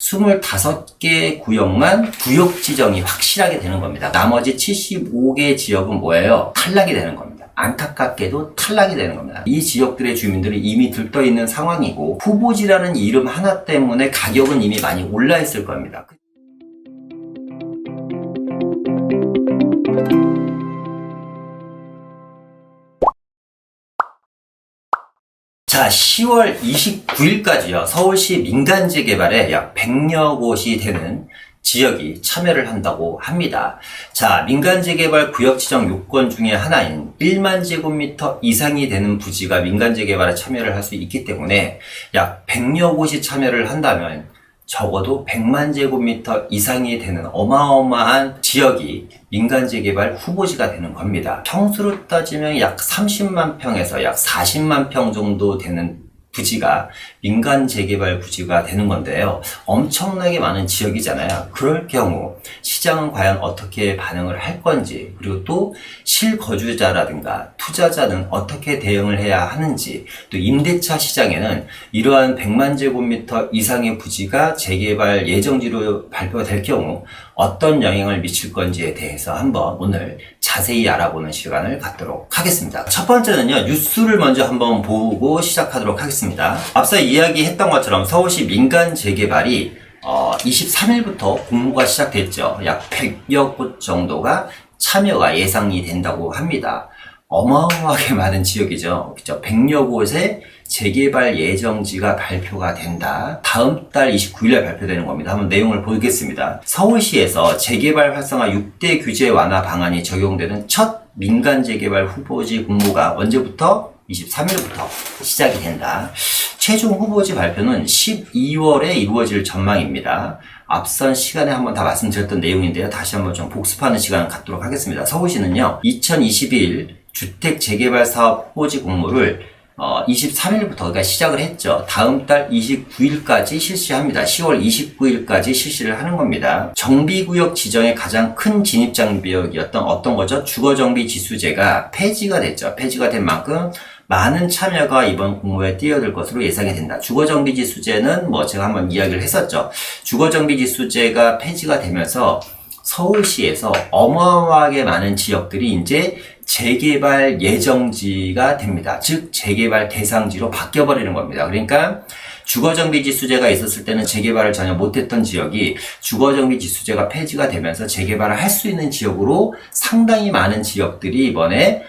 25개 구역만 구역 지정이 확실하게 되는 겁니다. 나머지 75개 지역은 뭐예요? 탈락이 되는 겁니다. 안타깝게도 탈락이 되는 겁니다. 이 지역들의 주민들이 이미 들떠 있는 상황이고 후보지라는 이름 하나 때문에 가격은 이미 많이 올라 있을 겁니다. 자, 10월 29일까지요. 서울시 민간재 개발에 약 100여 곳이 되는 지역이 참여를 한다고 합니다. 자, 민간재 개발 구역 지정 요건 중에 하나인 1만 제곱미터 이상이 되는 부지가 민간재 개발에 참여를 할 수 있기 때문에 약 100여 곳이 참여를 한다면 적어도 100만 제곱미터 이상이 되는 어마어마한 지역이 민간재 개발 후보지가 되는 겁니다. 평수로 따지면 약 30만 평에서 약 40만 평 정도 되는 부지가 민간재 개발 부지가 되는 건데요. 엄청나게 많은 지역이잖아요. 그럴 경우 시장은 과연 어떻게 반응을 할 건지, 그리고 또 실거주자라든가 투자자는 어떻게 대응을 해야 하는지, 또 임대차 시장에는 이러한 100만 제곱미터 이상의 부지가 재개발 예정지로 발표가 될 경우 어떤 영향을 미칠 건지에 대해서 한번 오늘 자세히 알아보는 시간을 갖도록 하겠습니다. 첫 번째는요, 뉴스를 먼저 한번 보고 시작하도록 하겠습니다. 앞서 이야기했던 것처럼 서울시 민간 재개발이 23일부터 공모가 시작됐죠. 약 100여 곳 정도가 참여가 예상이 된다고 합니다. 어마어마하게 많은 지역이죠. 그죠? 100여 곳의 재개발 예정지가 발표가 된다. 다음 달 29일에 발표되는 겁니다. 한번 내용을 보겠습니다. 서울시에서 재개발 활성화 6대 규제 완화 방안이 적용되는 첫 민간 재개발 후보지 공모가 언제부터? 23일부터 시작이 된다. 최종 후보지 발표는 12월에 이루어질 전망입니다. 앞선 시간에 한번 다 말씀드렸던 내용인데요. 다시 한번 좀 복습하는 시간을 갖도록 하겠습니다. 서울시는요, 2021 주택 재개발 사업 후보지 공모를 23일부터 그러니까 시작을 했죠. 다음 달 29일까지 실시합니다. 10월 29일까지 실시를 하는 겁니다. 정비구역 지정의 가장 큰 진입장벽이었던 어떤 거죠? 주거정비 지수제가 폐지가 됐죠. 폐지가 된 만큼 많은 참여가 이번 공모에 뛰어들 것으로 예상이 된다. 주거정비 지수제는 제가 한번 이야기를 했었죠. 주거정비 지수제가 폐지가 되면서 서울시에서 어마어마하게 많은 지역들이 이제 재개발 예정지가 됩니다. 즉 재개발 대상지로 바뀌어버리는 겁니다. 그러니까 주거정비 지수제가 있었을 때는 재개발을 전혀 못했던 지역이 주거정비 지수제가 폐지가 되면서 재개발을 할 수 있는 지역으로 상당히 많은 지역들이 이번에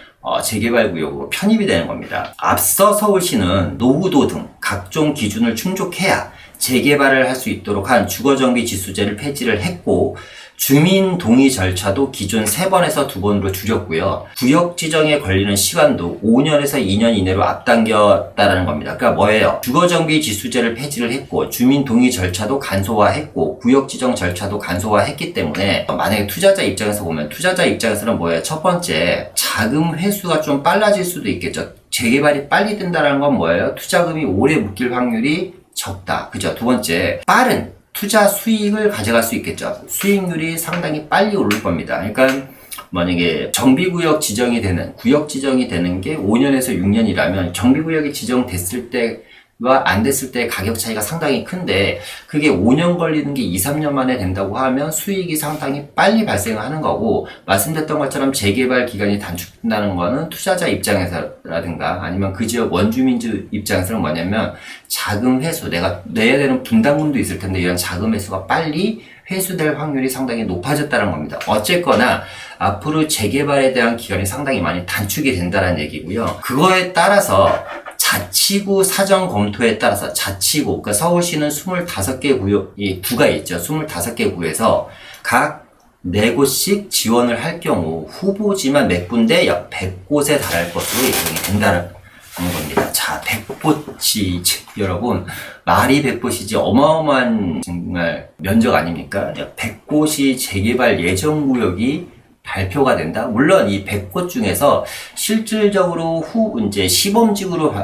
재개발 구역으로 편입이 되는 겁니다. 앞서 서울시는 노후도 등 각종 기준을 충족해야 재개발을 할 수 있도록 한 주거정비 지수제를 폐지를 했고, 주민 동의 절차도 기존 3번에서 2번으로 줄였고요. 구역 지정에 걸리는 시간도 5년에서 2년 이내로 앞당겼다라는 겁니다. 그러니까 뭐예요? 주거정비 지수제를 폐지를 했고, 주민 동의 절차도 간소화했고, 구역 지정 절차도 간소화했기 때문에 만약에 투자자 입장에서 보면, 투자자 입장에서는 뭐예요? 첫 번째, 자금 회수가 좀 빨라질 수도 있겠죠. 재개발이 빨리 된다는 건 뭐예요? 투자금이 오래 묶일 확률이 적다. 그죠? 두 번째, 빠른 투자 수익을 가져갈 수 있겠죠. 수익률이 상당히 빨리 오를 겁니다. 그러니까 만약에 정비구역 지정이 되는, 구역 지정이 되는 게 5년에서 6년이라면 정비구역이 지정됐을 때와 안 됐을 때 가격 차이가 상당히 큰데, 그게 5년 걸리는 게 2, 3년 만에 된다고 하면 수익이 상당히 빨리 발생하는 거고, 말씀드렸던 것처럼 재개발 기간이 단축된다는 거는 투자자 입장에서라든가 아니면 그 지역 원주민들 입장에서는 뭐냐면 자금 회수, 내가 내야 되는 분담금도 있을 텐데 이런 자금 회수가 빨리 회수될 확률이 상당히 높아졌다는 겁니다. 어쨌거나 앞으로 재개발에 대한 기간이 상당히 많이 단축이 된다는 얘기고요. 그거에 따라서 자치구 사정 검토에 따라서 자치구, 그러니까 서울시는 25개 구역이 구가 있죠. 25개 구에서 각 4곳씩 지원을 할 경우 후보지만 몇 군데 약 100곳에 달할 것으로 예상이 된다는 겁니다. 자, 100곳이 여러분 말이 100곳이지 어마어마한 정말 면적 아닙니까? 약 100곳이 재개발 예정 구역이 발표가 된다. 물론 이 100곳 중에서 실질적으로 이제 시범직으로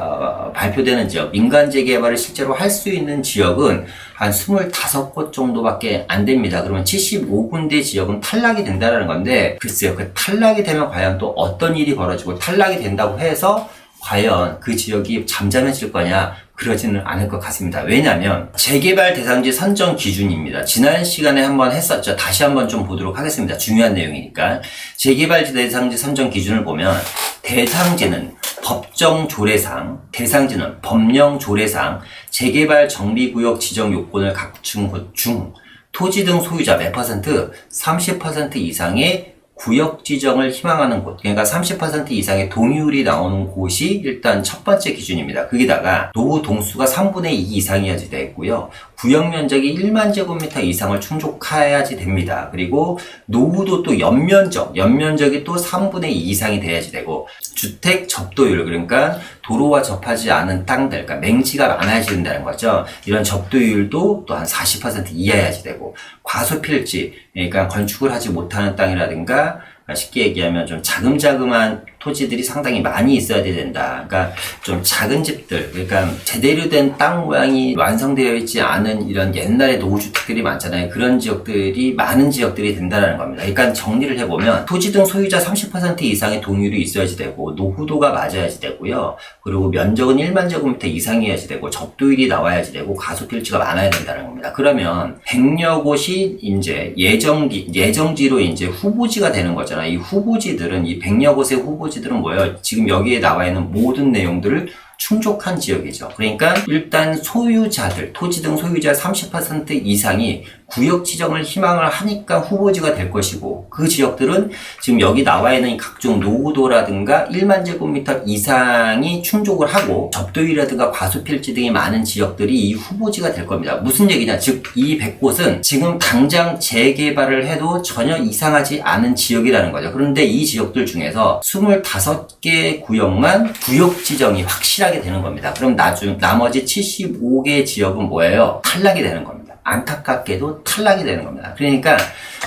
발표되는 지역, 민간 재개발을 실제로 할 수 있는 지역은 한 25곳 정도밖에 안 됩니다. 그러면 75군데 지역은 탈락이 된다는 건데, 글쎄요, 그 탈락이 되면 과연 또 어떤 일이 벌어지고, 탈락이 된다고 해서 과연 그 지역이 잠잠해질 거냐? 그러지는 않을 것 같습니다. 왜냐하면 재개발 대상지 선정 기준입니다. 지난 시간에 한번 했었죠. 다시 한번 좀 보도록 하겠습니다. 중요한 내용이니까. 재개발 대상지 선정 기준을 보면 대상지는 법정 조례상, 대상지는 법령 조례상, 재개발 정비구역 지정 요건을 갖춘 곳 중 토지 등 소유자 몇 퍼센트? 30% 이상의 구역 지정을 희망하는 곳, 그러니까 30% 이상의 동의율이 나오는 곳이 일단 첫 번째 기준입니다. 거기다가 노후 동수가 3분의 2 이상이어야지 되겠고요. 구역 면적이 1만 제곱미터 이상을 충족해야지 됩니다. 그리고 노후도 또 연면적이 또 3분의 2 이상이 돼야지 되고, 주택 접도율, 그러니까 도로와 접하지 않은 땅들, 그러니까 맹지가 많아야지 된다는 거죠. 이런 접도율도 또 한 40% 이하여야지 되고, 과소필지, 그러니까 건축을 하지 못하는 땅이라든가, 쉽게 얘기하면 좀 자금자금한 토지들이 상당히 많이 있어야 된다. 그러니까 좀 작은 집들, 그러니까 제대로 된 땅 모양이 완성되어 있지 않은 이런 옛날의 노후주택들이 많잖아요. 그런 지역들이 많은 지역들이 된다는 겁니다. 그러니까 정리를 해보면 토지 등 소유자 30% 이상의 동의율이 있어야지 되고, 노후도가 맞아야지 되고요. 그리고 면적은 1만 제곱미터 이상이어야지 되고, 접도율이 나와야지 되고, 가소필지가 많아야 된다는 겁니다. 그러면 100여 곳이 이제 예정지로 이제 후보지가 되는 거잖아요. 이 후보지들은, 이 100여 곳의 후보지들은 뭐예요? 지금 여기에 나와 있는 모든 내용들을 충족한 지역이죠. 그러니까 일단 소유자들, 토지 등 소유자 30% 이상이 구역 지정을 희망을 하니까 후보지가 될 것이고, 그 지역들은 지금 여기 나와 있는 각종 노후도라든가 1만 제곱미터 이상이 충족을 하고, 접도율이라든가 과소필지 등이 많은 지역들이 이 후보지가 될 겁니다. 무슨 얘기냐? 즉, 이 100곳은 지금 당장 재개발을 해도 전혀 이상하지 않은 지역이라는 거죠. 그런데 이 지역들 중에서 25개 구역만 구역 지정이 확실하게 되는 겁니다. 그럼 나머지 75개 지역은 뭐예요? 탈락이 되는 겁니다. 안타깝게도 탈락이 되는 겁니다. 그러니까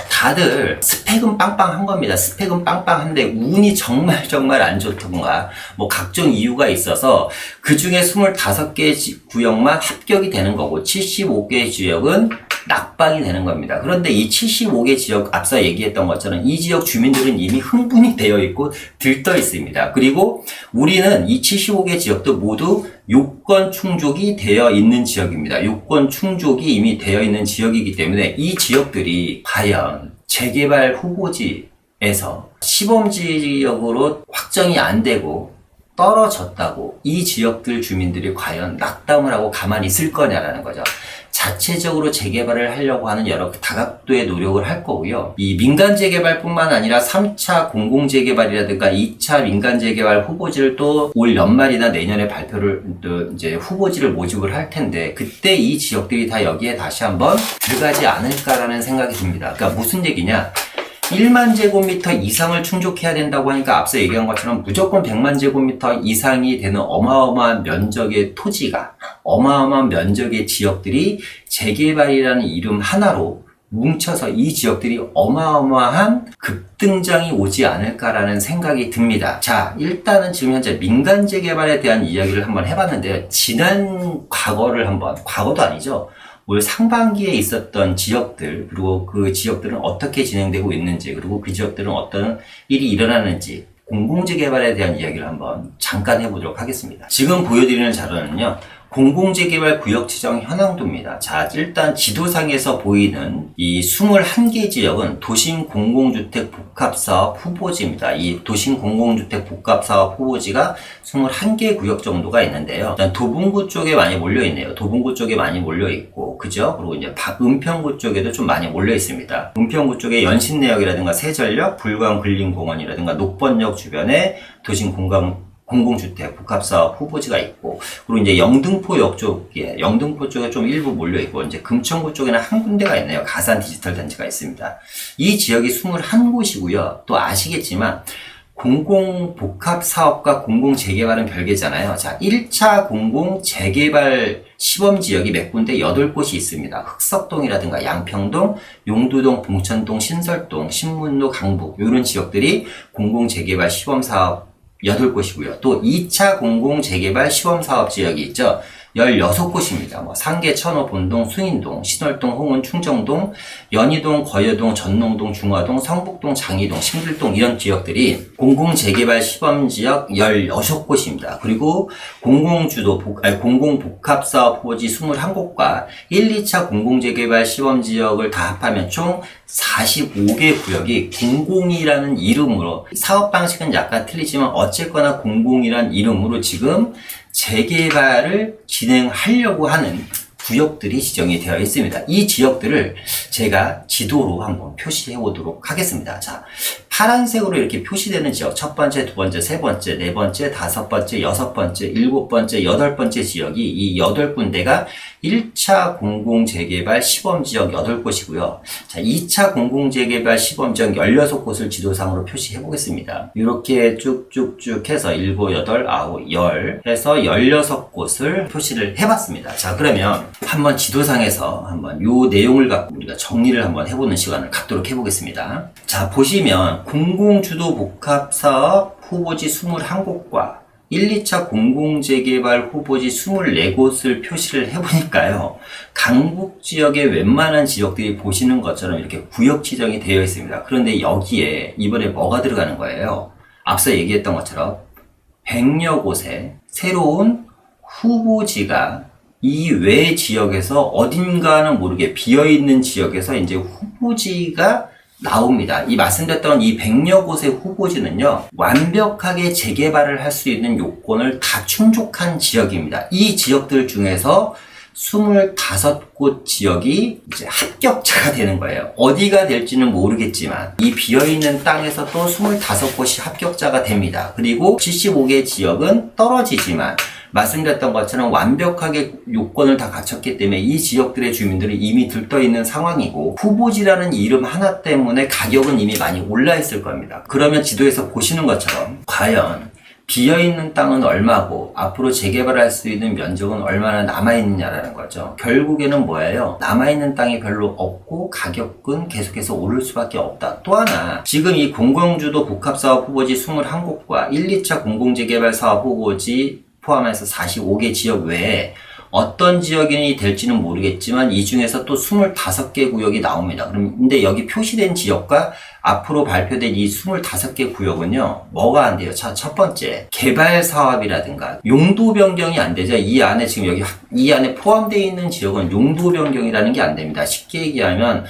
다들 스펙은 빵빵한 겁니다. 스펙은 빵빵한데 운이 정말 안 좋던가 뭐 각종 이유가 있어서 그 중에 25개 구역만 합격이 되는 거고, 75개 지역은 낙방이 되는 겁니다. 그런데 이 75개 지역, 앞서 얘기했던 것처럼 이 지역 주민들은 이미 흥분이 되어 있고 들떠 있습니다. 그리고 우리는 이 75개 지역도 모두 요건 충족이 되어 있는 지역입니다. 요건 충족이 이미 되어 있는 지역이기 때문에 이 지역들이 과연 재개발 후보지에서 시범지역으로 확정이 안 되고 떨어졌다고 이 지역들 주민들이 과연 낙담을 하고 가만히 있을 거냐라는 거죠. 자체적으로 재개발을 하려고 하는 여러 다각도의 노력을 할 거고요. 이 민간 재개발뿐만 아니라 3차 공공 재개발이라든가 2차 민간 재개발 후보지를 또 올 연말이나 내년에 발표를 또 이제 후보지를 모집을 할 텐데, 그때 이 지역들이 다 여기에 다시 한번 들어가지 않을까라는 생각이 듭니다. 그러니까 무슨 얘기냐? 1만 제곱미터 이상을 충족해야 된다고 하니까 앞서 얘기한 것처럼 무조건 100만 제곱미터 이상이 되는 어마어마한 면적의 토지가, 어마어마한 면적의 지역들이 재개발이라는 이름 하나로 뭉쳐서 이 지역들이 어마어마한 급등장이 오지 않을까라는 생각이 듭니다. 자, 일단은 지금 현재 민간 재개발에 대한 이야기를 한번 해봤는데요. 지난 과거도 아니죠. 올 상반기에 있었던 지역들, 그리고 그 지역들은 어떻게 진행되고 있는지, 그리고 그 지역들은 어떤 일이 일어나는지, 공공재개발에 대한 이야기를 한번 잠깐 해보도록 하겠습니다. 지금 보여드리는 자료는요, 공공재개발 구역 지정 현황도입니다. 자, 일단 지도상에서 보이는 이 21개 지역은 도심 공공주택 복합사업 후보지입니다. 이 도심 공공주택 복합사업 후보지가 21개 구역 정도가 있는데요. 일단 도봉구 쪽에 많이 몰려있네요. 도봉구 쪽에 많이 몰려있고, 그죠? 그리고 이제 은평구 쪽에도 좀 많이 몰려있습니다. 은평구 쪽에 연신내역이라든가 세전역, 불광근린공원이라든가 녹번역 주변에 도심 공공주택 복합사업 후보지가 있고, 그리고 이제 영등포역 쪽에, 영등포 쪽에 좀 일부 몰려있고, 이제 금천구 쪽에는 한 군데가 있네요. 가산 디지털 단지가 있습니다. 이 지역이 21곳이고요. 또 아시겠지만, 공공복합사업과 공공재개발은 별개잖아요. 자, 1차 공공재개발 시범지역이 몇 군데 8곳이 있습니다. 흑석동이라든가 양평동, 용두동, 봉천동, 신설동, 신문로, 강북, 이런 지역들이 공공재개발 시범사업 8곳이고요. 또 2차 공공재개발 시범사업 지역이 있죠. 16곳입니다. 상계, 천호, 본동, 숭인동, 신월동, 홍은, 충정동, 연희동, 거여동, 전농동, 중화동, 성북동, 장이동, 신길동 이런 지역들이 공공재개발 시범지역 16곳입니다. 그리고 공공복합사업 후보지 21곳과 1, 2차 공공재개발 시범지역을 다 합하면 총 45개 구역이 공공이라는 이름으로, 사업 방식은 약간 틀리지만 어쨌거나 공공이라는 이름으로 지금 재개발을 진행하려고 하는 구역들이 지정이 되어 있습니다. 이 지역들을 제가 지도로 한번 표시해 보도록 하겠습니다. 자, 파란색으로 이렇게 표시되는 지역, 첫 번째, 두 번째, 세 번째, 네 번째, 다섯 번째, 여섯 번째, 일곱 번째, 여덟 번째 지역이 이 8군데가 1차 공공재개발 시범지역 8곳이고요. 자, 2차 공공재개발 시범지역 16곳을 지도상으로 표시해 보겠습니다. 이렇게 쭉쭉쭉 해서 7, 8, 9, 10 해서 16곳을 표시를 해봤습니다. 자, 그러면 한번 지도상에서 한번 요 내용을 갖고 우리가 정리를 한번 해보는 시간을 갖도록 해보겠습니다. 자, 보시면 공공주도 복합사업 후보지 21곳과 1, 2차 공공재개발 후보지 24곳을 표시를 해보니까요, 강북 지역의 웬만한 지역들이 보시는 것처럼 이렇게 구역 지정이 되어 있습니다. 그런데 여기에 이번에 뭐가 들어가는 거예요? 앞서 얘기했던 것처럼 100여 곳의 새로운 후보지가 이 외 지역에서 어딘가는 모르게 비어있는 지역에서 이제 후보지가 나옵니다. 이 말씀드렸던 이 100여 곳의 후보지는요, 완벽하게 재개발을 할 수 있는 요건을 다 충족한 지역입니다. 이 지역들 중에서 25곳 지역이 이제 합격자가 되는 거예요. 어디가 될지는 모르겠지만 이 비어있는 땅에서 또 25곳이 합격자가 됩니다. 그리고 75개 지역은 떨어지지만 말씀드렸던 것처럼 완벽하게 요건을 다 갖췄기 때문에 이 지역들의 주민들이 이미 들떠있는 상황이고, 후보지라는 이름 하나 때문에 가격은 이미 많이 올라 있을 겁니다. 그러면 지도에서 보시는 것처럼 과연 비어있는 땅은 얼마고 앞으로 재개발할 수 있는 면적은 얼마나 남아있느냐라는 거죠. 결국에는 뭐예요? 남아있는 땅이 별로 없고 가격은 계속해서 오를 수밖에 없다. 또 하나, 지금 이 공공주도 복합사업 후보지 21곳과 1, 2차 공공재개발 사업 후보지 포함해서 45개 지역 외에 어떤 지역이 될지는 모르겠지만 이 중에서 또 25개 구역이 나옵니다. 근데 여기 표시된 지역과 앞으로 발표된 이 25개 구역은요, 뭐가 안 돼요? 자, 첫 번째, 개발 사업이라든가 용도 변경이 안 되죠. 이 안에 지금 여기 이 안에 포함되어 있는 지역은 용도 변경이라는 게 안 됩니다. 쉽게 얘기하면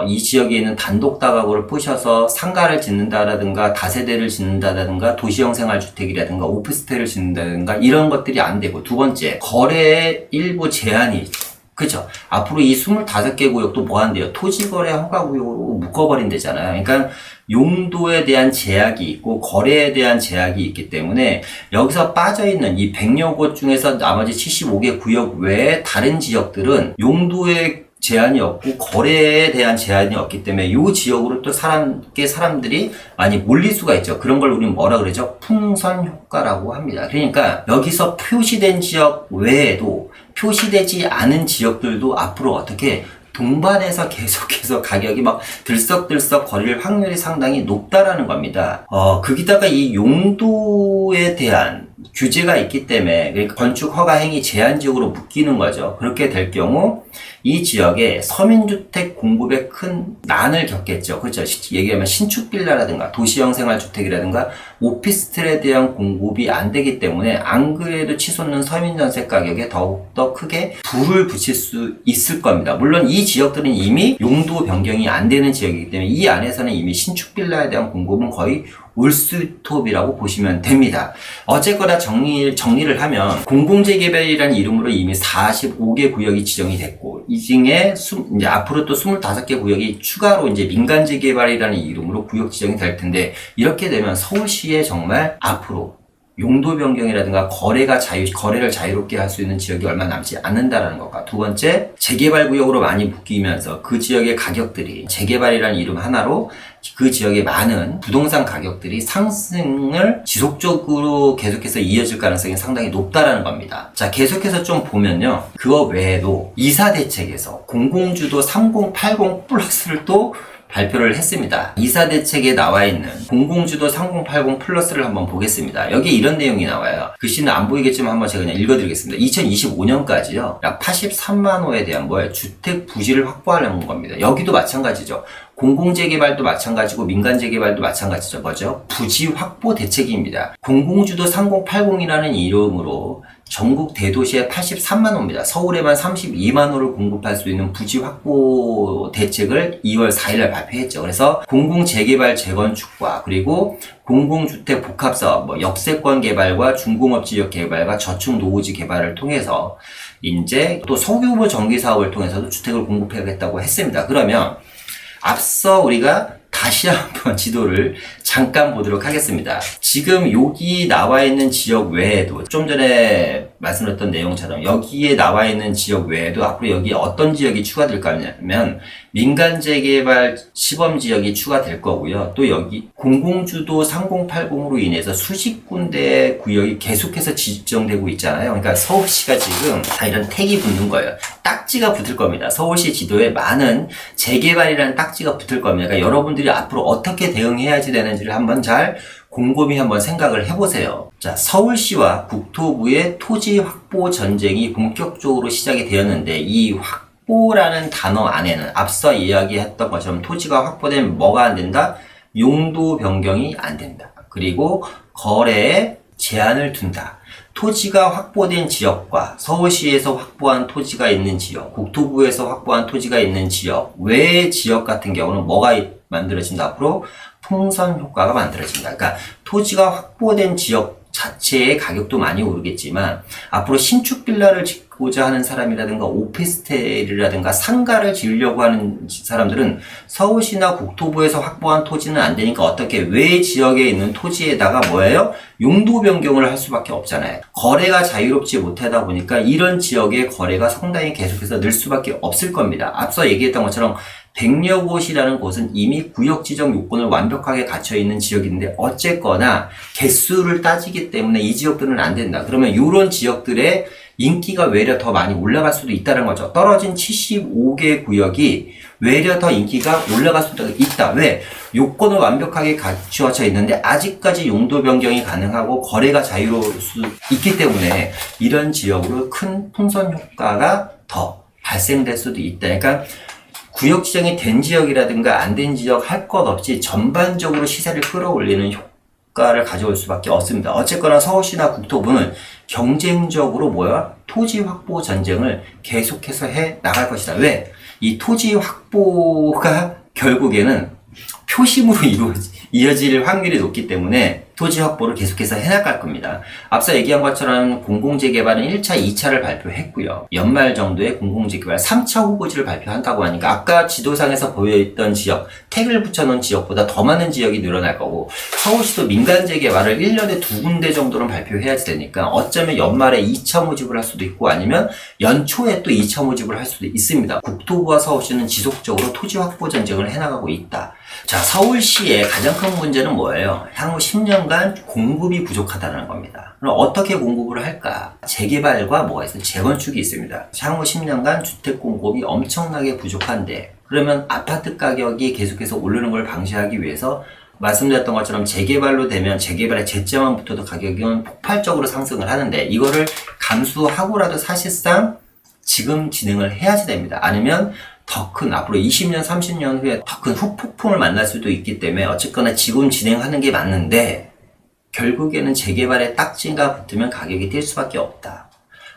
이 지역에 있는 단독 다가구를 부셔서 상가를 짓는다라든가 다세대를 짓는다라든가 도시형 생활주택이라든가 오피스텔을 짓는다라든가 이런 것들이 안 되고, 두 번째, 거래에 일부 제한이 있죠. 그죠? 앞으로 이 25개 구역도 뭐 한대요? 토지거래 허가구역으로 묶어버린대잖아요. 그러니까 용도에 대한 제약이 있고 거래에 대한 제약이 있기 때문에 여기서 빠져있는 이 100여 곳 중에서 나머지 75개 구역 외에 다른 지역들은 용도에 제한이 없고 거래에 대한 제한이 없기 때문에 이 지역으로 또 사람들이 많이 몰릴 수가 있죠. 그런 걸 우리는 뭐라 그러죠? 풍선 효과라고 합니다. 그러니까 여기서 표시된 지역 외에도 표시되지 않은 지역들도 앞으로 어떻게 동반해서 계속해서 가격이 막 들썩들썩 거릴 확률이 상당히 높다라는 겁니다. 거기다가 이 용도에 대한 규제가 있기 때문에, 그러니까 건축 허가 행위 제한 지역으로 묶이는 거죠. 그렇게 될 경우 이 지역에 서민주택 공급에 큰 난을 겪겠죠. 그렇죠. 얘기하면 신축 빌라라든가 도시형 생활주택이라든가 오피스텔에 대한 공급이 안 되기 때문에 안 그래도 치솟는 서민전세 가격에 더욱더 크게 불을 붙일 수 있을 겁니다. 물론 이 지역들은 이미 용도 변경이 안 되는 지역이기 때문에 이 안에서는 이미 신축 빌라에 대한 공급은 거의 올스톱이라고 보시면 됩니다. 어쨌거나 정리를 하면 공공재개발이라는 이름으로 이미 45개 구역이 지정이 됐고, 이 중에 이제 앞으로 또 25개 구역이 추가로 이제 민간재개발이라는 이름으로 구역 지정이 될 텐데, 이렇게 되면 서울시에 정말 앞으로 용도 변경이라든가 거래를 자유롭게 할 수 있는 지역이 얼마 남지 않는다라는 것과, 두 번째, 재개발 구역으로 많이 묶이면서 그 지역의 가격들이 재개발이라는 이름 하나로 그 지역의 많은 부동산 가격들이 상승을 지속적으로 계속해서 이어질 가능성이 상당히 높다라는 겁니다. 자, 계속해서 좀 보면요. 그거 외에도 이사 대책에서 공공주도 3080 플러스를 또 발표를 했습니다. 이사 대책에 나와 있는 공공주도 3080 플러스를 한번 보겠습니다. 여기 이런 내용이 나와요. 글씨는 안 보이겠지만 한번 제가 그냥 읽어드리겠습니다. 2025년까지요. 약 83만 호에 대한 주택 부지를 확보하려는 겁니다. 여기도 마찬가지죠. 공공재개발도 마찬가지고 민간재개발도 마찬가지죠. 뭐죠? 부지 확보 대책입니다. 공공주도 3080이라는 이름으로 전국 대도시에 83만 호입니다. 서울에만 32만 호를 공급할 수 있는 부지 확보 대책을 2월 4일날 발표했죠. 그래서 공공재개발 재건축과 그리고 공공주택 복합사업, 역세권 개발과 중공업 지역 개발과 저축 노후지 개발을 통해서 이제 또 소규모 정기 사업을 통해서도 주택을 공급하겠다고 했습니다. 그러면 앞서 우리가 다시 한번 지도를 잠깐 보도록 하겠습니다. 지금 여기 나와 있는 지역 외에도 좀 전에 말씀드렸던 내용처럼 여기에 나와 있는 지역 외에도 앞으로 여기에 어떤 지역이 추가될까 하면 민간재개발 시범지역이 추가될 거고요. 또 여기 공공주도 3080으로 인해서 수십 군데 구역이 계속해서 지정되고 있잖아요. 그러니까 서울시가 지금 다 이런 택이 붙는 거예요. 딱지가 붙을 겁니다. 서울시 지도에 많은 재개발이라는 딱지가 붙을 겁니다. 그러니까 여러분들이 앞으로 어떻게 대응해야지 되는지를 한번 잘 곰곰이 한번 생각을 해보세요. 자, 서울시와 국토부의 토지 확보 전쟁이 본격적으로 시작이 되었는데 이 확보라는 단어 안에는 앞서 이야기했던 것처럼 토지가 확보되면 뭐가 안 된다? 용도 변경이 안 된다. 그리고 거래에 제한을 둔다. 토지가 확보된 지역과 서울시에서 확보한 토지가 있는 지역, 국토부에서 확보한 토지가 있는 지역, 외의 지역 같은 경우는 뭐가 만들어진다? 앞으로 풍선 효과가 만들어진다. 그러니까 토지가 확보된 지역 자체의 가격도 많이 오르겠지만 앞으로 신축 빌라를 짓고자 하는 사람이라든가 오피스텔이라든가 상가를 지으려고 하는 사람들은 서울시나 국토부에서 확보한 토지는 안 되니까 어떻게 외 지역에 있는 토지에다가 용도 변경을 할 수밖에 없잖아요. 거래가 자유롭지 못하다 보니까 이런 지역의 거래가 상당히 계속해서 늘 수밖에 없을 겁니다. 앞서 얘기했던 것처럼 백여곳이라는 곳은 이미 구역 지정 요건을 완벽하게 갖춰 있는 지역인데 어쨌거나 개수를 따지기 때문에 이 지역들은 안 된다. 그러면 이런 지역들의 인기가 외려 더 많이 올라갈 수도 있다는 거죠. 떨어진 75개 구역이 외려 더 인기가 올라갈 수도 있다. 왜? 요건을 완벽하게 갖추어져 있는데 아직까지 용도 변경이 가능하고 거래가 자유로울 수 있기 때문에 이런 지역으로 큰 풍선 효과가 더 발생될 수도 있다. 그러니까 구역 지정이 된 지역이라든가 안 된 지역 할 것 없이 전반적으로 시세를 끌어올리는 효과를 가져올 수밖에 없습니다. 어쨌거나 서울시나 국토부는 경쟁적으로 토지 확보 전쟁을 계속해서 해 나갈 것이다. 왜? 이 토지 확보가 결국에는 표심으로 이어질 확률이 높기 때문에 토지 확보를 계속해서 해나갈 겁니다. 앞서 얘기한 것처럼 공공재개발은 1차, 2차를 발표했고요. 연말 정도에 공공재개발 3차 후보지를 발표한다고 하니까 아까 지도상에서 보여있던 지역, 택을 붙여놓은 지역보다 더 많은 지역이 늘어날 거고 서울시도 민간재개발을 1년에 2군데 정도는 발표해야지 되니까 어쩌면 연말에 2차 모집을 할 수도 있고 아니면 연초에 또 2차 모집을 할 수도 있습니다. 국토부와 서울시는 지속적으로 토지 확보 전쟁을 해나가고 있다. 자, 서울시의 가장 큰 문제는 뭐예요? 향후 10년간 공급이 부족하다는 겁니다. 그럼 어떻게 공급을 할까? 재개발과 뭐가 있어요? 재건축이 있습니다. 향후 10년간 주택 공급이 엄청나게 부족한데 그러면 아파트 가격이 계속해서 오르는 걸 방지하기 위해서 말씀드렸던 것처럼 재개발로 되면 재개발의 제자만 붙어도 가격은 폭발적으로 상승을 하는데 이거를 감수하고라도 사실상 지금 진행을 해야지 됩니다. 아니면 더 큰 앞으로 20년, 30년 후에 더 큰 후폭풍을 만날 수도 있기 때문에 어쨌거나 지금 진행하는 게 맞는데 결국에는 재개발에 딱지가 붙으면 가격이 뛸 수밖에 없다.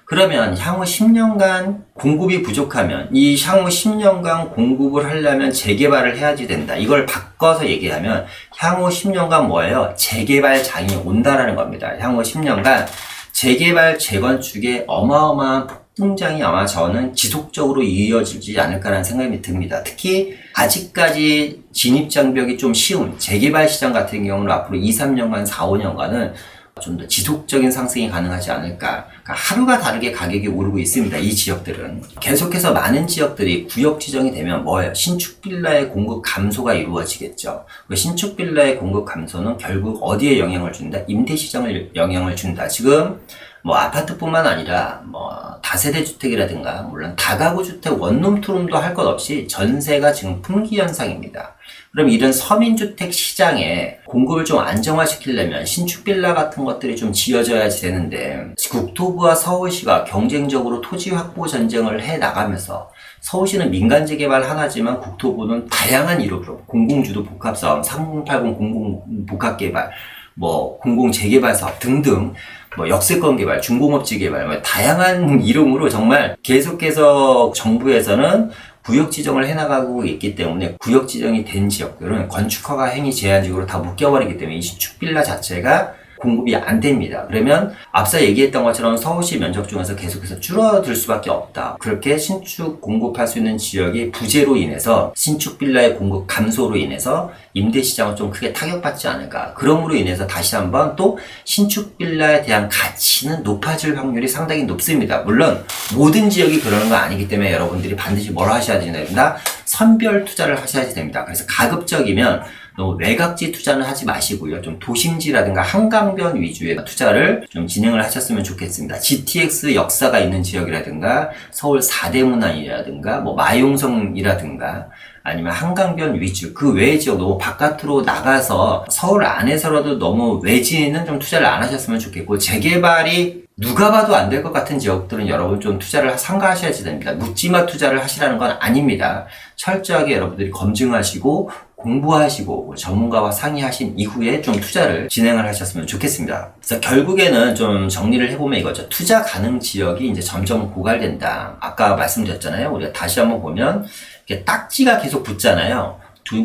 그러면 향후 10년간 공급이 부족하면 이 향후 10년간 공급을 하려면 재개발을 해야지 된다. 이걸 바꿔서 얘기하면 향후 10년간 재개발 장이 온다라는 겁니다. 향후 10년간 재개발, 재건축에 어마어마한 폭등장이 아마 저는 지속적으로 이어지지 않을까라는 생각이 듭니다. 특히 아직까지 진입장벽이 좀 쉬운 재개발 시장 같은 경우는 앞으로 2, 3년간, 4, 5년간은 좀 더 지속적인 상승이 가능하지 않을까. 그러니까 하루가 다르게 가격이 오르고 있습니다. 이 지역들은. 계속해서 많은 지역들이 구역 지정이 되면 뭐예요? 신축 빌라의 공급 감소가 이루어지겠죠. 그 신축 빌라의 공급 감소는 결국 어디에 영향을 준다? 임대 시장을 영향을 준다. 지금 뭐 아파트뿐만 아니라 뭐 다세대 주택이라든가 물론 다가구 주택 원룸 투룸도 할 것 없이 전세가 지금 품귀 현상입니다. 그럼 이런 서민주택 시장에 공급을 좀 안정화시키려면 신축 빌라 같은 것들이 좀 지어져야지 되는데 국토부와 서울시가 경쟁적으로 토지 확보 전쟁을 해 나가면서 서울시는 민간재 개발 하나지만 국토부는 다양한 이름으로 공공주도 복합사업, 3080 공공 복합개발, 뭐 공공 재개발 사업 등등 뭐 역세권 개발, 중공업지 개발, 뭐 다양한 이름으로 정말 계속해서 정부에서는 구역 지정을 해나가고 있기 때문에 구역 지정이 된 지역들은 건축허가 행위 제한적으로 다 묶여버리기 때문에 이 신축 빌라 자체가 공급이 안 됩니다. 그러면 앞서 얘기했던 것처럼 서울시 면적 중에서 계속해서 줄어들 수밖에 없다. 그렇게 신축 공급할 수 있는 지역이 부재로 인해서 신축 빌라의 공급 감소로 인해서 임대 시장은 좀 크게 타격받지 않을까. 그러므로 인해서 다시 한번 또 신축 빌라에 대한 가치는 높아질 확률이 상당히 높습니다. 물론 모든 지역이 그러는 거 아니기 때문에 여러분들이 반드시 뭘 하셔야 된다? 선별 투자를 하셔야 됩니다. 그래서 가급적이면 너무 외곽지 투자는 하지 마시고요. 좀 도심지라든가 한강변 위주의 투자를 좀 진행을 하셨으면 좋겠습니다. GTX 역사가 있는 지역이라든가 서울 4대 문화이라든가 뭐 마용성이라든가 아니면 한강변 위주 그 외의 지역 너무 바깥으로 나가서 서울 안에서라도 너무 외지에는 좀 투자를 안 하셨으면 좋겠고 재개발이 누가 봐도 안 될 것 같은 지역들은 여러분 좀 투자를 삼가하셔야지 됩니다. 묻지마 투자를 하시라는 건 아닙니다. 철저하게 여러분들이 검증하시고 공부하시고 전문가와 상의하신 이후에 좀 투자를 진행을 하셨으면 좋겠습니다. 그래서 결국에는 좀 정리를 해보면 이거죠. 투자 가능 지역이 이제 점점 고갈된다. 아까 말씀드렸잖아요. 우리가 다시 한번 보면 이렇게 딱지가 계속 붙잖아요.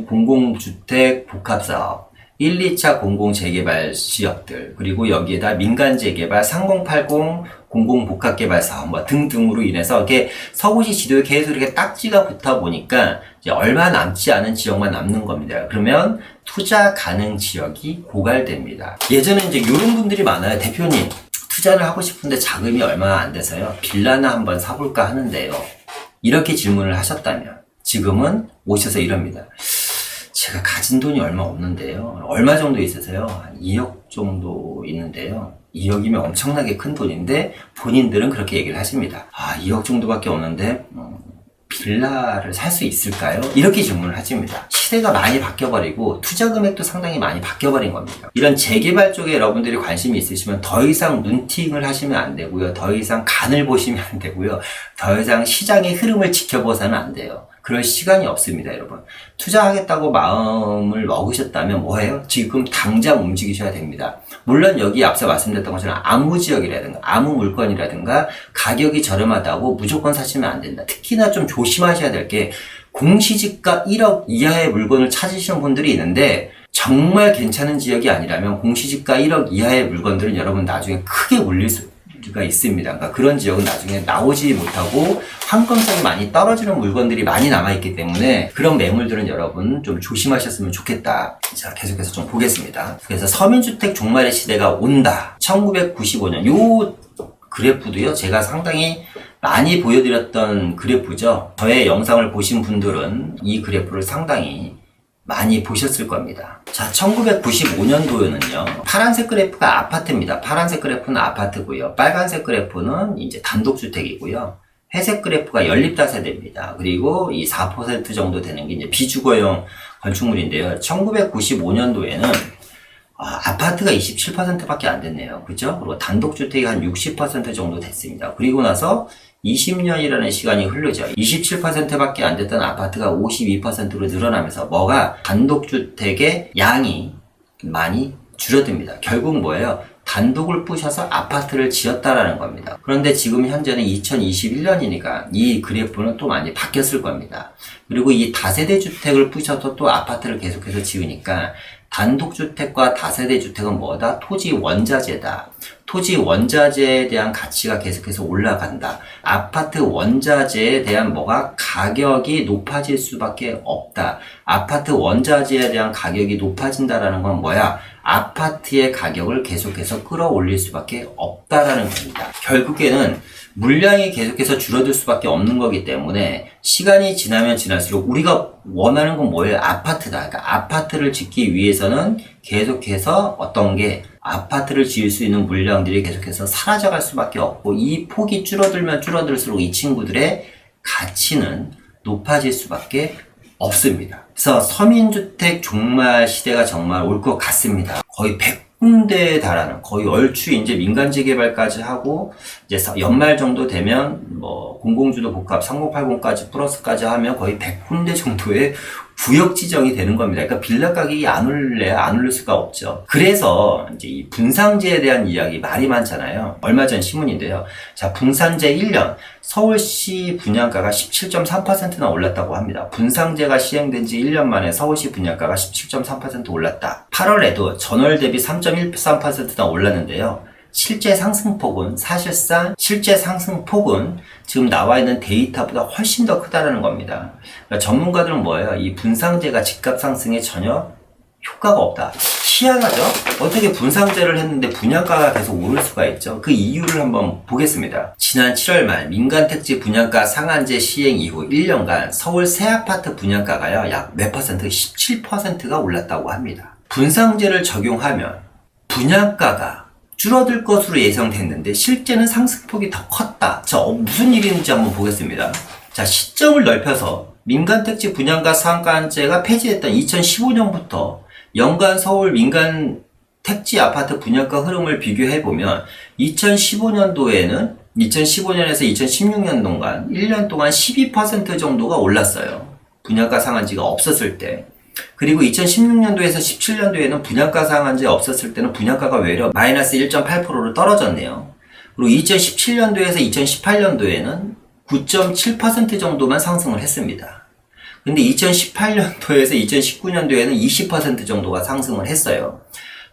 공공주택 복합사업, 1, 2차 공공재개발 지역들, 그리고 여기에다 민간재개발, 3080 공공복합개발사업 뭐 등등으로 인해서 이렇게 서구시 지도에 계속 이렇게 딱지가 붙어 보니까 이제 얼마 남지 않은 지역만 남는 겁니다. 그러면 투자 가능 지역이 고갈됩니다. 예전에 이제 이런 분들이 많아요. 대표님, 투자를 하고 싶은데 자금이 얼마 안 돼서요. 빌라나 한번 사볼까 하는데요. 이렇게 질문을 하셨다면 지금은 오셔서 이럽니다. 제가 가진 돈이 얼마 없는데요. 얼마 정도 있으세요? 한 2억 정도 있는데요. 2억이면 엄청나게 큰 돈인데 본인들은 그렇게 얘기를 하십니다. 2억 정도밖에 없는데 빌라를 살 수 있을까요? 이렇게 질문을 하십니다. 시대가 많이 바뀌어버리고 투자 금액도 상당히 많이 바뀌어버린 겁니다. 이런 재개발 쪽에 여러분들이 관심이 있으시면 더 이상 눈팅을 하시면 안 되고요. 더 이상 간을 보시면 안 되고요. 더 이상 시장의 흐름을 지켜보서는 안 돼요. 그럴 시간이 없습니다, 여러분. 투자하겠다고 마음을 먹으셨다면 뭐예요? 지금 당장 움직이셔야 됩니다. 물론 여기 앞서 말씀드렸던 것처럼 아무 지역이라든가 아무 물건이라든가 가격이 저렴하다고 무조건 사시면 안 된다. 특히나 좀 조심하셔야 될 게 공시지가 1억 이하의 물건을 찾으시는 분들이 있는데 정말 괜찮은 지역이 아니라면 공시지가 1억 이하의 물건들은 여러분 나중에 크게 올릴 수가 있습니다. 그러니까 그런 지역은 나중에 나오지 못하고 환경성이 많이 떨어지는 물건들이 많이 남아있기 때문에 그런 매물들은 여러분 좀 조심하셨으면 좋겠다. 자, 계속해서 좀 보겠습니다. 그래서 서민주택 종말의 시대가 온다. 1995년 요 그래프도요. 제가 상당히 많이 보여드렸던 그래프죠. 저의 영상을 보신 분들은 이 그래프를 상당히 많이 보셨을 겁니다. 자, 1995년도에는요. 파란색 그래프가 아파트입니다. 파란색 그래프는 아파트고요. 빨간색 그래프는 이제 단독주택이고요. 회색 그래프가 연립다세대입니다. 그리고 이 4% 정도 되는 게 이제 비주거용 건축물인데요. 1995년도에는 아파트가 27%밖에 안 됐네요. 그죠? 그리고 단독주택이 한 60% 정도 됐습니다. 그리고 나서 20년이라는 시간이 흐르죠. 27%밖에 안 됐던 아파트가 52%로 늘어나면서 뭐가 단독주택의 양이 많이 줄어듭니다. 결국 뭐예요? 단독을 부셔서 아파트를 지었다라는 겁니다. 그런데 지금 현재는 2021년이니까 이 그래프는 또 많이 바뀌었을 겁니다. 그리고 이 다세대 주택을 부셔서 또 아파트를 계속해서 지으니까 단독주택과 다세대 주택은 뭐다? 토지 원자재다. 토지 원자재에 대한 가치가 계속해서 올라간다. 아파트 원자재에 대한 가격이 높아질 수밖에 없다. 아파트 원자재에 대한 가격이 높아진다라는 건 뭐야? 아파트의 가격을 계속해서 끌어올릴 수밖에 없다라는 겁니다. 결국에는 물량이 계속해서 줄어들 수밖에 없는 거기 때문에 시간이 지나면 지날수록 우리가 원하는 건 뭐예요? 아파트다. 그러니까 아파트를 짓기 위해서는 계속해서 아파트를 지을 수 있는 물량들이 계속해서 사라져갈 수밖에 없고, 이 폭이 줄어들면 줄어들수록 이 친구들의 가치는 높아질 수밖에 없습니다. 그래서 서민주택 종말 시대가 정말 올 것 같습니다. 거의 100군데에 달하는, 거의 얼추 이제 민간재 개발까지 하고, 이제 연말 정도 되면 공공주도 복합 3080까지 플러스까지 하면 거의 100군데 정도의 구역 지정이 되는 겁니다. 그러니까 빌라 가격이 안 오를 수가 없죠. 그래서 이제 이 분상제에 대한 이야기 말이 많잖아요. 얼마 전 신문인데요. 자, 분상제 1년 서울시 분양가가 17.3%나 올랐다고 합니다. 분상제가 시행된 지 1년 만에 서울시 분양가가 17.3% 올랐다. 8월에도 전월 대비 3.13%나 올랐는데요. 사실상 실제 상승폭은 지금 나와 있는 데이터보다 훨씬 더 크다는 겁니다. 그러니까 전문가들은 뭐예요? 이 분상제가 집값 상승에 전혀 효과가 없다. 희한하죠? 어떻게 분상제를 했는데 분양가가 계속 오를 수가 있죠? 그 이유를 한번 보겠습니다. 지난 7월 말 민간택지 분양가 상한제 시행 이후 1년간 서울 새 아파트 분양가가요, 약 몇 퍼센트? 17%가 올랐다고 합니다. 분상제를 적용하면 분양가가 줄어들 것으로 예상됐는데 실제는 상승폭이 더 컸다. 자, 무슨 일인지 한번 보겠습니다. 자, 시점을 넓혀서 민간택지 분양가 상한제가 폐지됐던 2015년부터 연간 서울 민간 택지 아파트 분양가 흐름을 비교해보면 2015년에서 2016년 동안 1년 동안 12% 정도가 올랐어요. 분양가 상한제가 없었을 때. 그리고 2016년도에서 17년도에는 분양가 상한제 없었을 때는 분양가가 외려 마이너스 1.8%로 떨어졌네요. 그리고 2017년도에서 2018년도에는 9.7% 정도만 상승을 했습니다. 근데 2018년도에서 2019년도에는 20% 정도가 상승을 했어요.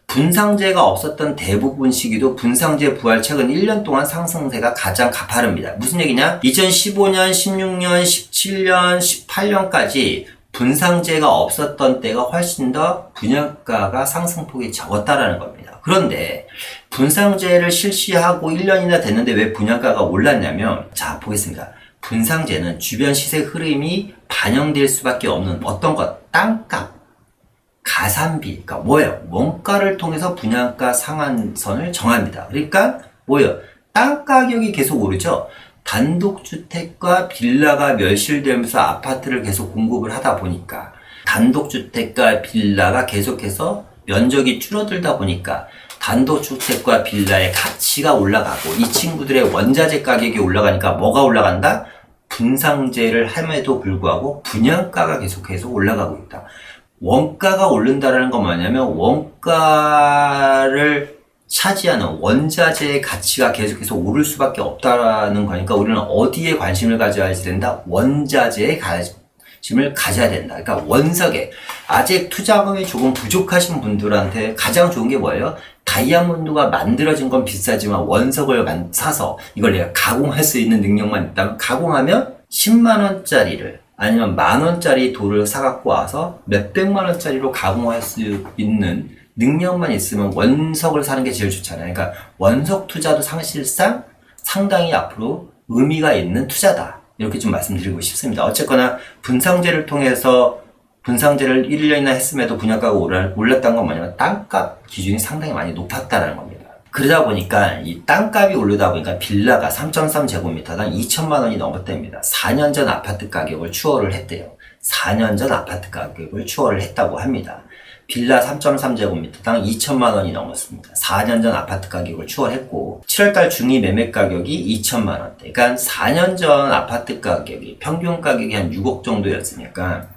분상제가 없었던 대부분 시기도 분상제 부활 최근 1년 동안 상승세가 가장 가파릅니다. 무슨 얘기냐? 2015년, 16년, 17년, 18년까지 분상제가 없었던 때가 훨씬 더 분양가가 상승폭이 적었다라는 겁니다. 그런데 분상제를 실시하고 1년이나 됐는데 왜 분양가가 올랐냐면, 자, 보겠습니다. 분상제는 주변 시세 흐름이 반영될 수밖에 없는 어떤 것, 땅값, 가산비, 그러니까 뭐예요? 원가를 통해서 분양가 상한선을 정합니다. 그러니까 뭐예요? 땅 가격이 계속 오르죠. 단독주택과 빌라가 멸실되면서 아파트를 계속 공급을 하다 보니까, 단독주택과 빌라가 계속해서 면적이 줄어들다 보니까 단독주택과 빌라의 가치가 올라가고, 이 친구들의 원자재 가격이 올라가니까 뭐가 올라간다? 분상제를 함에도 불구하고 분양가가 계속해서 올라가고 있다. 원가가 오른다는 건 뭐냐면 원가를 차지하는 원자재의 가치가 계속해서 오를 수밖에 없다는 거니까 우리는 어디에 관심을 가져야 된다? 원자재에 관심을 가져야 된다. 그러니까 원석에 아직 투자금이 조금 부족하신 분들한테 가장 좋은 게 뭐예요? 다이아몬드가 만들어진 건 비싸지만 원석을 사서 이걸 내가 가공할 수 있는 능력만 있다면, 가공하면 10만원짜리를 아니면 만원짜리 돌을 사갖고 와서 몇백만원짜리로 가공할 수 있는 능력만 있으면 원석을 사는 게 제일 좋잖아요. 그러니까 원석 투자도 사실상 상당히 앞으로 의미가 있는 투자다. 이렇게 좀 말씀드리고 싶습니다. 어쨌거나 분상제를 통해서 분상제를 1년이나 했음에도 분양가가 올랐다는 건 뭐냐면 땅값 기준이 상당히 많이 높았다는 겁니다. 그러다 보니까 이 땅값이 오르다 보니까 빌라가 3.3제곱미터당 2천만 원이 넘었답니다. 4년 전 아파트 가격을 추월을 했대요. 4년 전 아파트 가격을 추월을 했다고 합니다. 빌라 3.3제곱미터당 2천만 원이 넘었습니다. 4년 전 아파트 가격을 추월했고, 7월달 중위 매매 가격이 2천만 원대. 그러니까 4년 전 아파트 가격이 평균 가격이 한 6억 정도였으니까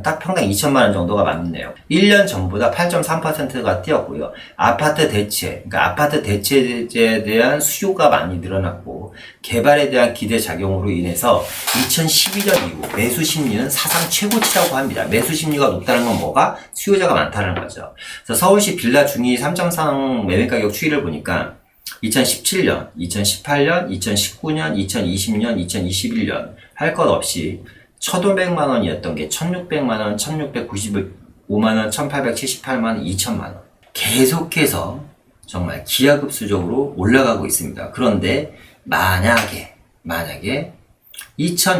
딱 평당 2천만 원 정도가 맞네요. 1년 전보다 8.3%가 뛰었고요. 아파트 대체, 그러니까 아파트 대체에 대한 수요가 많이 늘어났고, 개발에 대한 기대 작용으로 인해서 2012년 이후 매수 심리는 사상 최고치라고 합니다. 매수 심리가 높다는 건 뭐가? 수요자가 많다는 거죠. 그래서 서울시 빌라 중위 3.3 매매 가격 추이를 보니까 2017년, 2018년, 2019년, 2020년, 2021년 할 것 없이 1,500만 원이었던 게 1,600만 원, 1,695만 원, 1,878만 원, 2,000만 원 계속해서 정말 기하급수적으로 올라가고 있습니다. 그런데 만약에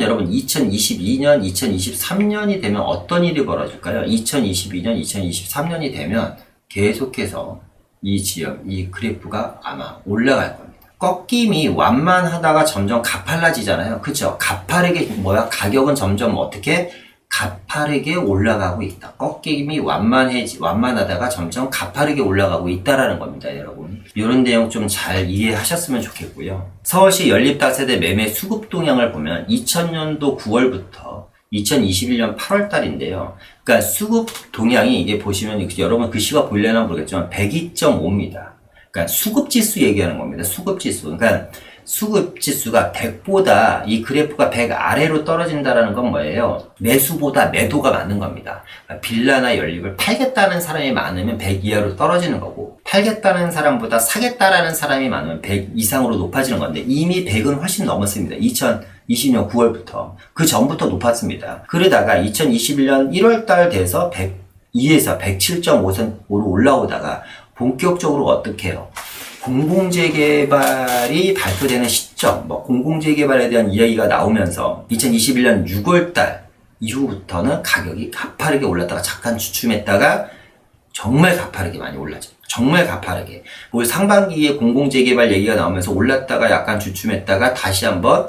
여러분 2022년, 2023년이 되면 어떤 일이 벌어질까요? 2022년, 2023년이 되면 계속해서 이 지역, 이 그래프가 아마 올라갈 겁니다. 꺾임이 완만하다가 점점 가팔라지잖아요. 그쵸? 가파르게, 가격은 점점 어떻게? 가파르게 올라가고 있다. 꺾임이 완만하다가 점점 가파르게 올라가고 있다라는 겁니다, 여러분. 이런 내용 좀 잘 이해하셨으면 좋겠고요. 서울시 연립다세대 매매 수급 동향을 보면 2000년도 9월부터 2021년 8월 달인데요. 그러니까 수급 동향이 이게 보시면 여러분 글씨가 보이려나 모르겠지만 102.5입니다. 그러니까 수급 지수 얘기하는 겁니다. 수급 지수. 그러니까 수급 지수가 100보다 이 그래프가 100 아래로 떨어진다는 건 뭐예요? 매수보다 매도가 많은 겁니다. 그러니까 빌라나 연립을 팔겠다는 사람이 많으면 100 이하로 떨어지는 거고, 팔겠다는 사람보다 사겠다라는 사람이 많으면 100 이상으로 높아지는 건데, 이미 100은 훨씬 넘었습니다. 2020년 9월부터. 그 전부터 높았습니다. 그러다가 2021년 1월달 돼서 102에서 107.5로 올라오다가 본격적으로 어떻게 해요? 공공재개발이 발표되는 시점, 공공재개발에 대한 이야기가 나오면서 2021년 6월달 이후부터는 가격이 가파르게 올랐다가 잠깐 주춤했다가 정말 가파르게 많이 올라죠. 정말 가파르게. 올 상반기에 공공재개발 얘기가 나오면서 올랐다가 약간 주춤했다가 다시 한번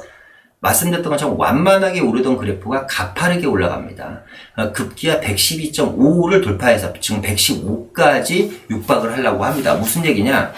말씀드렸던 것처럼 완만하게 오르던 그래프가 가파르게 올라갑니다. 급기야 112.5를 돌파해서 지금 115까지 육박을 하려고 합니다. 무슨 얘기냐?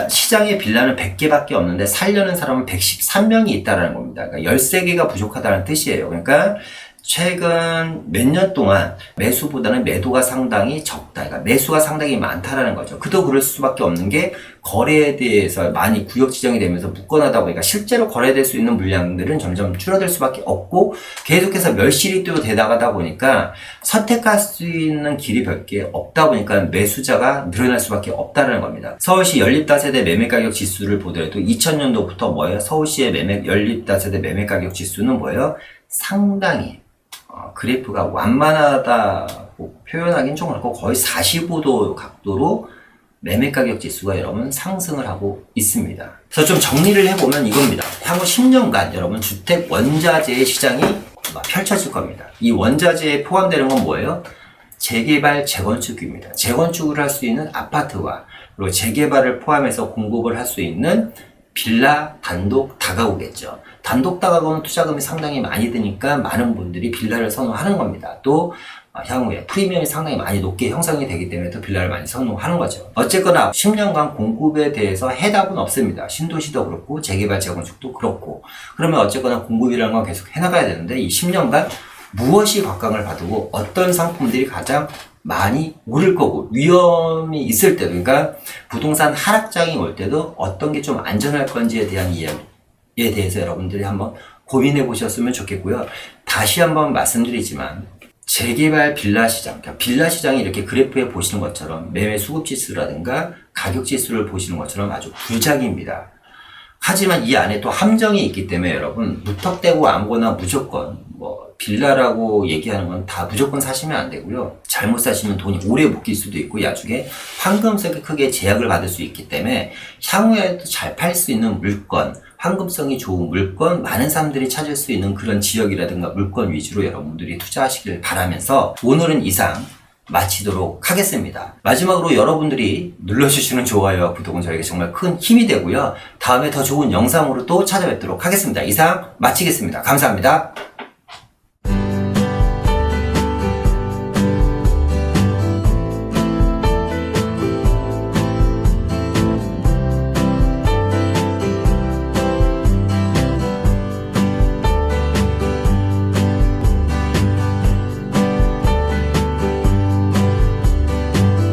시장에 빌라는 100개밖에 없는데 살려는 사람은 113명이 있다는 겁니다. 그러니까 13개가 부족하다는 뜻이에요. 그러니까 최근 몇 년 동안 매수보다는 매도가 상당히 적다. 그러니까 매수가 상당히 많다라는 거죠. 그도 그럴 수밖에 없는 게 거래에 대해서 많이 구역 지정이 되면서 묶어놔다 보니까 실제로 거래될 수 있는 물량들은 점점 줄어들 수밖에 없고 계속해서 멸실이 또 되다가다 보니까 선택할 수 있는 길이 별게 없다 보니까 매수자가 늘어날 수밖에 없다는 겁니다. 서울시 연립다세대 매매가격 지수를 보더라도 2000년도부터 뭐예요? 서울시의 연립다세대 매매가격 지수는 뭐예요? 상당히 그래프가 완만하다고 표현하기는 좀 그렇고 거의 45도 각도로 매매가격 지수가 여러분 상승을 하고 있습니다. 그래서 좀 정리를 해보면 이겁니다. 향후 10년간 여러분 주택 원자재의 시장이 펼쳐질 겁니다. 이 원자재에 포함되는 건 뭐예요? 재개발, 재건축입니다. 재건축을 할 수 있는 아파트와 그리고 재개발을 포함해서 공급을 할 수 있는 빌라, 단독, 다가구겠죠. 단독 다가구는 투자금이 상당히 많이 드니까 많은 분들이 빌라를 선호하는 겁니다. 또 향후에 프리미엄이 상당히 많이 높게 형성이 되기 때문에 또 빌라를 많이 선호하는 거죠. 어쨌거나 10년간 공급에 대해서 해답은 없습니다. 신도시도 그렇고 재개발, 재건축도 그렇고. 그러면 어쨌거나 공급이라는 건 계속 해나가야 되는데 이 10년간 무엇이 각광을 받고 어떤 상품들이 가장 많이 오를 거고 위험이 있을 때, 그러니까 부동산 하락장이 올 때도 어떤 게 좀 안전할 건지에 대한 이야기에 대해서 여러분들이 한번 고민해 보셨으면 좋겠고요. 다시 한번 말씀드리지만 재개발 빌라 시장, 그러니까 빌라 시장이 이렇게 그래프에 보시는 것처럼 매매 수급 지수라든가 가격 지수를 보시는 것처럼 아주 부작입니다. 하지만 이 안에 또 함정이 있기 때문에 여러분 무턱대고 아무거나 무조건 빌라라고 얘기하는 건 다 무조건 사시면 안 되고요. 잘못 사시면 돈이 오래 묶일 수도 있고 나중에 황금성이 크게 제약을 받을 수 있기 때문에 향후에도 잘 팔 수 있는 물건, 황금성이 좋은 물건, 많은 사람들이 찾을 수 있는 그런 지역이라든가 물건 위주로 여러분들이 투자하시길 바라면서 오늘은 이상 마치도록 하겠습니다. 마지막으로 여러분들이 눌러주시는 좋아요와 구독은 저에게 정말 큰 힘이 되고요. 다음에 더 좋은 영상으로 또 찾아뵙도록 하겠습니다. 이상 마치겠습니다. 감사합니다.